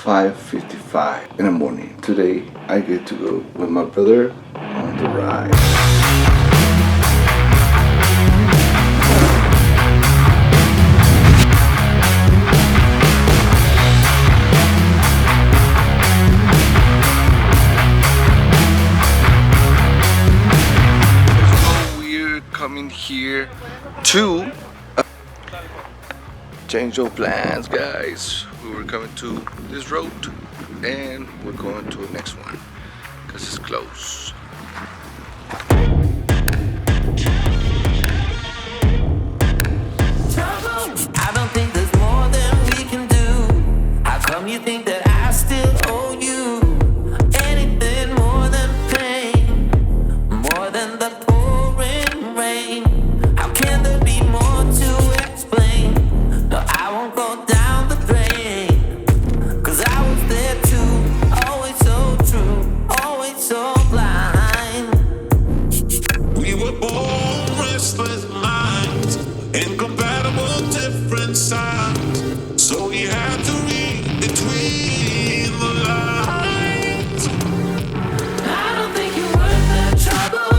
5:55 in the morning. Today I get to go with my brother on the ride. Coming here to change of plans, guys. We were coming to this road and we're going to the next one because it's close. I don't think there's more than we can do. How come you think that I still owe you anything more than pain, more than the rain? How can there be more to explain? No, I won't go down the drain, 'cause I was there too, always so true, always so blind. We were born restless minds, incompatible different sides, so we had to read between the lines. I don't think you're worth the trouble.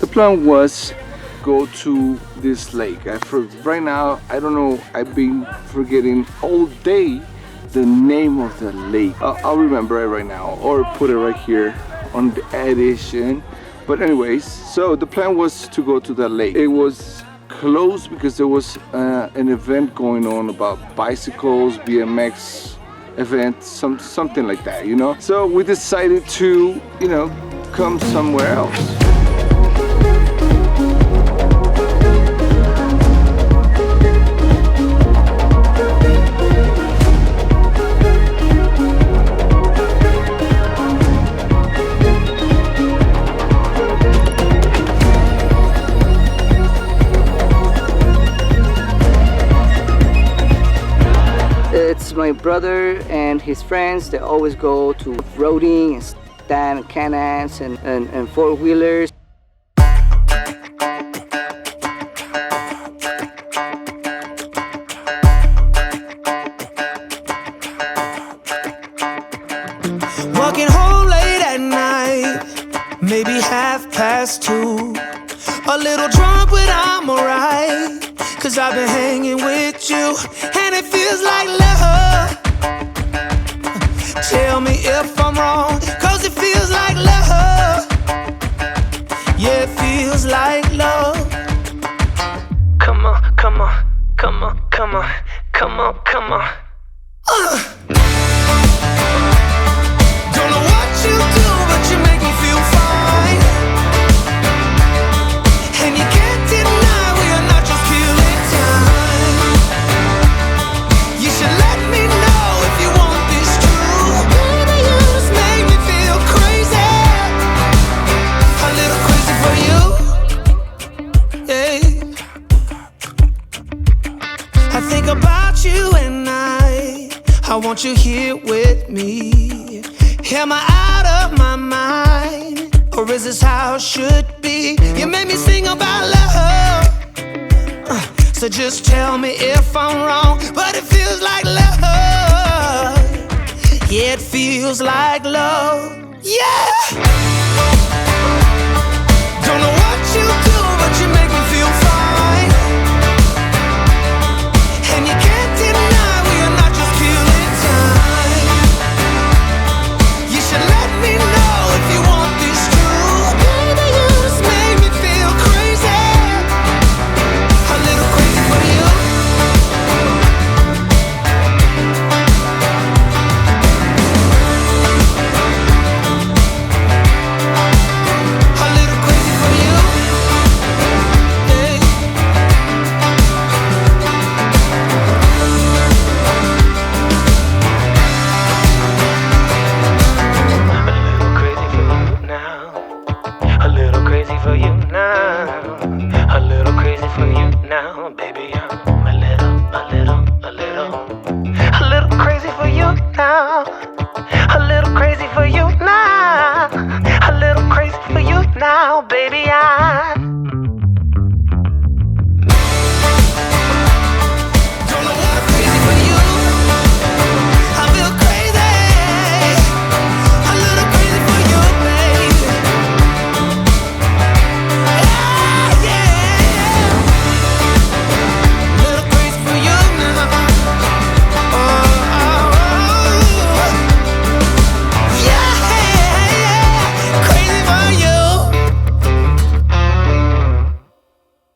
The plan was go to this lake. Right now, I don't know, I've been forgetting all day the name of the lake. I'll remember it right now or put it right here on the edition. But anyways, so the plan was to go to the lake. It was closed because there was an event going on about bicycles, BMX event, something like that, you know? So we decided to, you know, come somewhere else. It's my brother and his friends. They always go to roading and stand canals and four-wheelers. Walking home late at night, maybe 2:30. A little drunk, but I'm alright, 'cause I've been hanging with you, and it feels like love. Tell me if I'm wrong, 'cause it feels like love. Yeah, it feels like love. Come on, come on, come on, come on, come on, come on. Don't know what you do, but you make me feel fine. And you can't deny we are not just killing time. You should let me know if you want this true. Baby, you just make me feel crazy. A little crazy for you. Hey. I think about you and I want you here with me. Am I out of my mind, or is this how it should be? You made me sing about love, so just tell me if I'm wrong, but it feels like love. Yeah, it feels like love. Yeah. Don't know what you do, but you make me feel fine. And you can't deny we are not just killing time. You should let me know if you want this true. Baby, you just make me feel crazy. A little crazy for you. A little crazy for you. Hey. A little crazy for you now. A little crazy for you now, baby. I'm a little crazy for you now. A little crazy for you